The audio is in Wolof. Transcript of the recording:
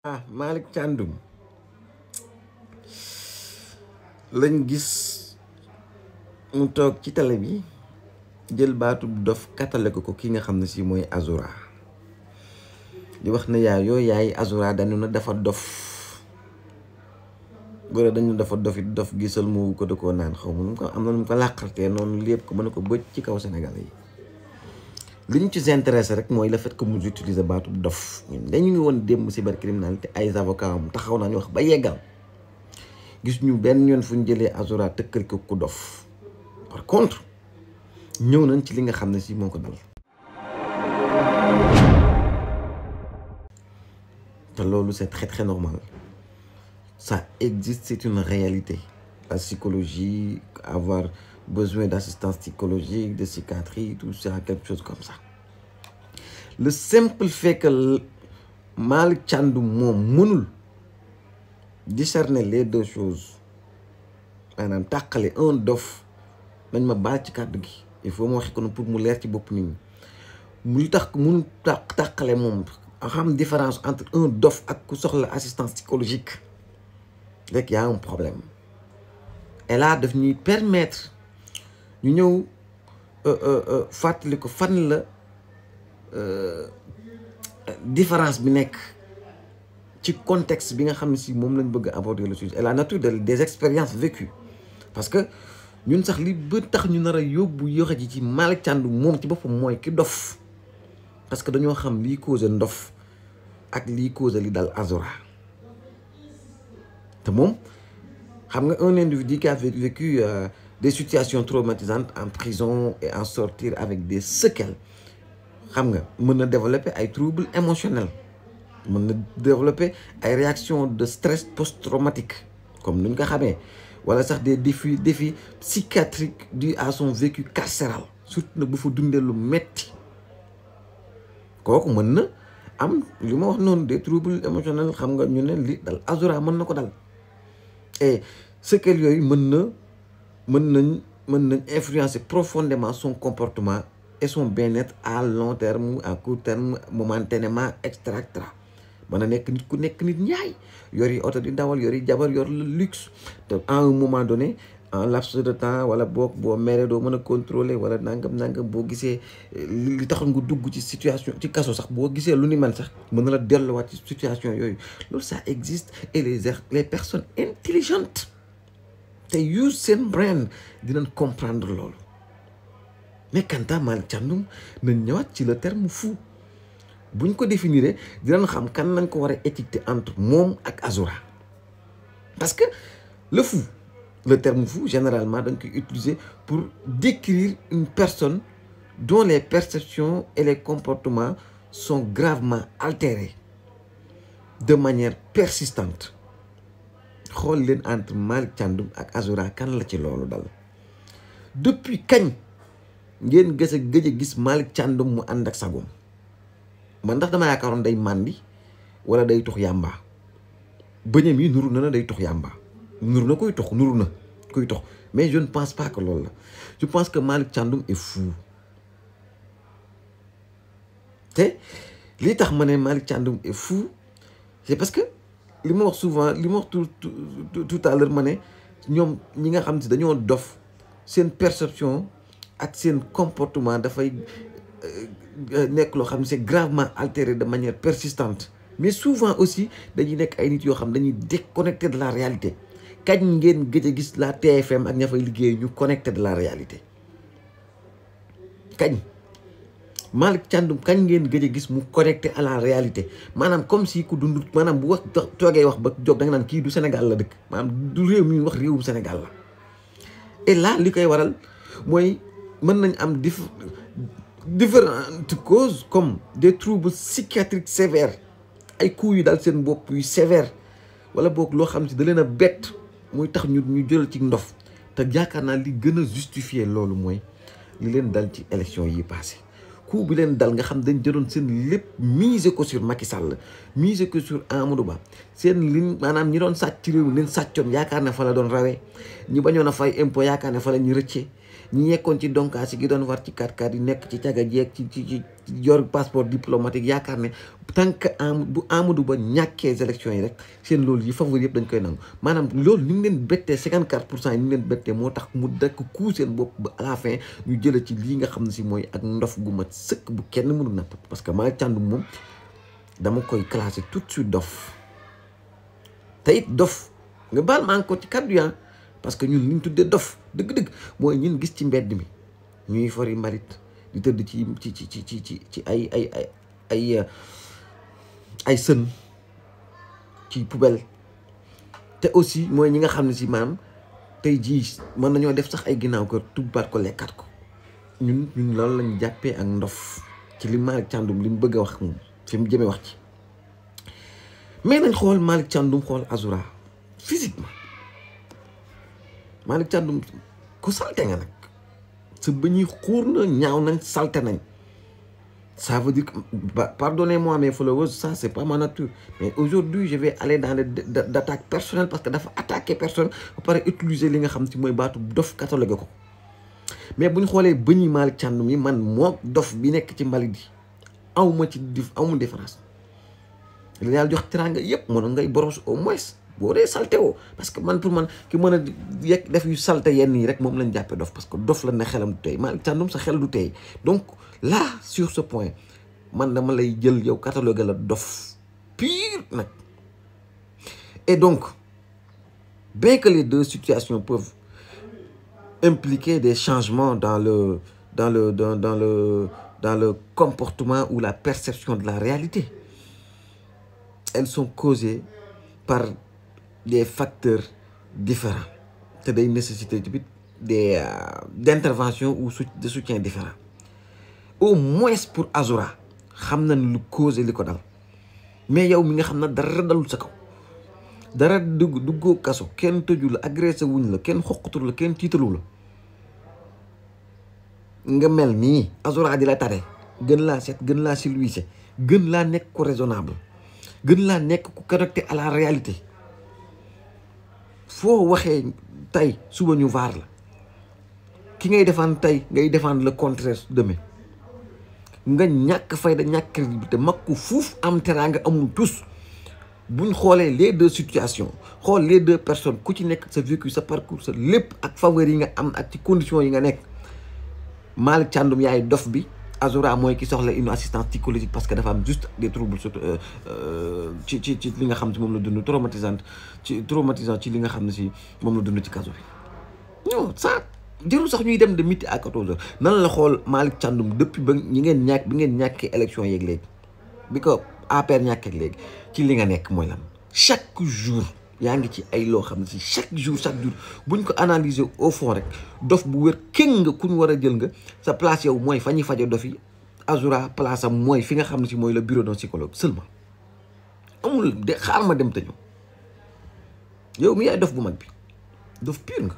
Malick Thiandoum lañ gis mu toog ci télé bi jël baatu dof katale ko ki nga xam ne si mooy Azoura di wax ne yaay Azoura dañu na dafa dof góor dañu dafa dofit dof gisal mu ko da koo naan xaw ma nu ko am na nu mu ko làqartee noonu lépp ko mën ko bëj ci kaw Sénégalais yi li ñu ci intéressé rek mooy le fait que mu utiliser baatu dof dañu ngi woon démb cybercriminalité ay avocats am taxaw nañu wax ba yeggal gis ñu benn yoon fu ñu jëlee Azoura tëkkal ko ku dof par contre ñëw nañ ci li nga xam ne si moo ko dal te loolu c'est très très normal ça existe, c'est une réalité. La psychologie, avoir besoin d'assistance psychologique, de psychiatrie, tout ça, quelque chose comme ça. Le simple fait que Malick Thiandoum moom mënul discerner les deux choses maanaam tàqale un dof nañ ma baal ci kàddu gi il faut mu waxee ko pour mu leer ci bopp nit ñi mu tax mënul tàqale moom xam différence entre un dof ak ku soxla assistance psychologique rek y a un problème et là daf ñuy permettre ñu ñëw fàttali ko fan la différence bi nekk ci contexte bi nga xam ne si moom lañ bëgg aborder le sujet et la nature des expériences vécues parce que ñun sax li ba tax ñu nar a yóbbu yoxe ji ci Malick Thiandoum moom ci boppam mooy ki dof parce que dañoo xam lii causé ndof ak lii causé li dal Azoura te moom xam nga un individu qui a vécu des situations traumatisantes en prison et en sortir avec des séquelles xam nga mën na développer ay troubles émotionnels mën na développer ay réactions de stress post-traumatique comme ni ñu ko xamee wala sax des défis psychiatriques dus à son vécu carcéral surtout nag bu fa dundee lu metti kooku mën na am li ma wax noonu des troubles émotionnels xam nga ñu ne li dal Azoura mën na ko dal et séquelles yooyu mën nañ influencer profondément son comportement et son bien-être à long terme à court terme momentanément extra mën na nekk nit ku nekk nit ñaay yor yi oto di dawal yor yi jabar yor le luxe te à un moment donné en laps de temps wala boo meree doo mën a contrôler wala nangam boo gisee li tax nga dugg ci situation ci kaso sax boo gisee lu ni man sax mën na la delluwaat ci situation yooyu loolu ça existe et les personnes intelligentes te use seen brain dinañ comprendre loolu mais quant à Malick Thiandoum nañ ñëwaat ci le terme fou buñ ko définir dinañ xam kan nañ ko war a étiqueter entre moom ak Azoura parce que le terme fou généralement dañ koy utiliser pour décrire une personne dont les perceptions et les comportements sont gravement altérés de manière persistante xool leen entre Malick Thiandoum ak Azoura kan la ci loolu dal depuis kañ ngeen gëj a gis Malick Thiandoum mu ànd ak sagoom man ndax dama yaakaaroon day màndi wala day tux yàmba bëñam yi nuru na day tux yàmba nuru na kuy tux mais je ne pense pas que loolu la je pense que Malick Thiandoum est fou te li tax ma ne Malick Thiandoum est fou c'est parce que li ma wax souvent li ma wax tout à l'heure ma ne ñoom ñi nga xam si dañoo dof seen perception ak seen comportement dafay nekk loo xam ne c'est gravement altéré de manière persistante mais souvent aussi dañuy nekk ay nit yoo xam dañuy déconnecté de la réalité kañ ngeen gëj a gis la TFM ak ña fay liggéey ñu connecté de la réalité kañ Malick Thiandoum kañ ngeen gëj a gis mu connecté à la réalité maanaam comme si ku dund maanaam bu wax toogee wax ba jóg da nga naan kii du Sénégal la dëkk maanaam du réew mi wax réewum Sénégal la et là li koy waral mooy mën nañ am différentes causes comme des troubles psychiatriques sévères ay coups yu daal seen bopp yu sévères wala boog loo xam si da leen a bett muy tax ñu jël ci ndof te yaakaar naa li gën a justifier loolu mooy li leen dal ci élection yi passé coup bi leen dal nga xam dañ jëloon seen lépp miser ko sur Macky Sall miser ko sur Amadou Ba seen liñ maanaam ñi doon sàcc ci réew mi leen sàccoon yaakaar ne fa la doon rawee ñi bañoon a fay impôt yaakaar ne fa la ñu rëccee ñi nekkoon ci donkaasi gi doon war ci 4x4 yi nekk ci caga jeeg ci yor passeport diplomatique yaakaar ne tant que bu Amadou Ba ñàkkee élections yi rek seen loolu yi favori yëpp dañ koy nangu maanaam loolu ni mu leen bettee 54% yi ni mu leen bettee moo tax mu dakk ku seen bopp ba à la fin ñu jële ci lii nga xam ne si mooy ak ndof gu mat sëkk bu kenn mënu natt parce que Malick Thiandoum moom dama koy classé tout de suite dof te it dof nga baal ma encore ci kàddu yaa parce que ñun li ñu tuddee dof dëgg-dëgg mooy ñun gis ci mbedd mi ñuy fori mbalit di tëdd ci ay sën ci poubelle te aussi mooy ñi nga xam ne si maanaam tey jii mën nañoo def sax ay ginnaaw kër tubbaat ko lekkaat ko ñun loolu lañu jàppee ak ndof ci li Malick Thiandoum li mu bëgg a wax moom fi mu jëmee wax ci mais nañ xool Malick Thiandoum xool Azoura physiquement Malick Thiandoum ku salte nga nag sa bëñ yi xuur na ñaaw nañ salte nañ ça veut dire que pardonnez-moi mes followers ça c'est pas ma nature mais aujourd'hui je vais aller dans les d'attaque personnelle parce que dafa attaquer personne ba pare utiliser li nga xam si mooy baatu dof catalogué ko mais bu ñu xoolee bëñi Malick Thiandoum yi man moo dof bi nekk ci mbalit yi awma ci amul différence li yàlla jox teraanga yëpp mën ngay boros au moins boo dee salte woo parce que man pour man ki mën a yegg def yu salte yenn yi rek moom lañ jàppee dof parce que dof la ne xelam du tey Malick Thiandoum sa xel du tey donc là sur ce point man dama lay jël yow catalogue la dof pire nag et donc bien que les deux situations peuvent impliquer des changements dans le comportement ou la perception de la réalité, elles sont causées par des facteurs différents te day nécessiter tamit d'intervention ou de soutien différents. Au moins pour Azoura xam na lu causé li ko dal mais yow mi nga xam na dara dalul sa kaw dara duggoo kaso kenn tëju la agressé wuñ la kenn xoqatul la kenn tiitalu la nga mel nii Azoura di la tare gën laa set gën laa silwiise gën laa nekk ku raisonnable gën laa nekk ku connecté à la réalité foo waxee tey suba ñu vaar la ki ngay défendre tey ngay défendre le contraire demain nga ñàkk fayda ñàkk crédibilité mag ku fuuf am teraanga amul tous buñ xoolee les deux situations xool les deux personnes ku ci nekk sa vécu sa parcours sa lépp ak faveur yi nga am ak ci conditions yi nga nekk Malick Thiandoum yaay dof bi Azoura mooy ki soxla une assistance psychologique parce que dafa am juste des troubles ci li nga xam si moom la dund traumatisant ci li nga xam ne si moom la dund ci kaso bi non ça jërul sax ñuy dem de midi à 14 heures nan la xool Malick Thiandoum depuis ba bi ngeen ñàkkee élection yeeg léegi bi ko APR ñàkkee léegi ci li nga nekk mooy lan chaque jour yaa ngi ci ay loo xam ne si chaque jour buñ ko analyser au fond rek dof bu wér kenn nga ku ñu war a jël nga sa place yow mooy fa ñuy faje dof yi Azoura place am mooy fi nga xam ne si mooy le bureau d'un psychologue seulement amul de xaar ma dem te ñëw yow mi yaay dof bu mag bi dof pur nga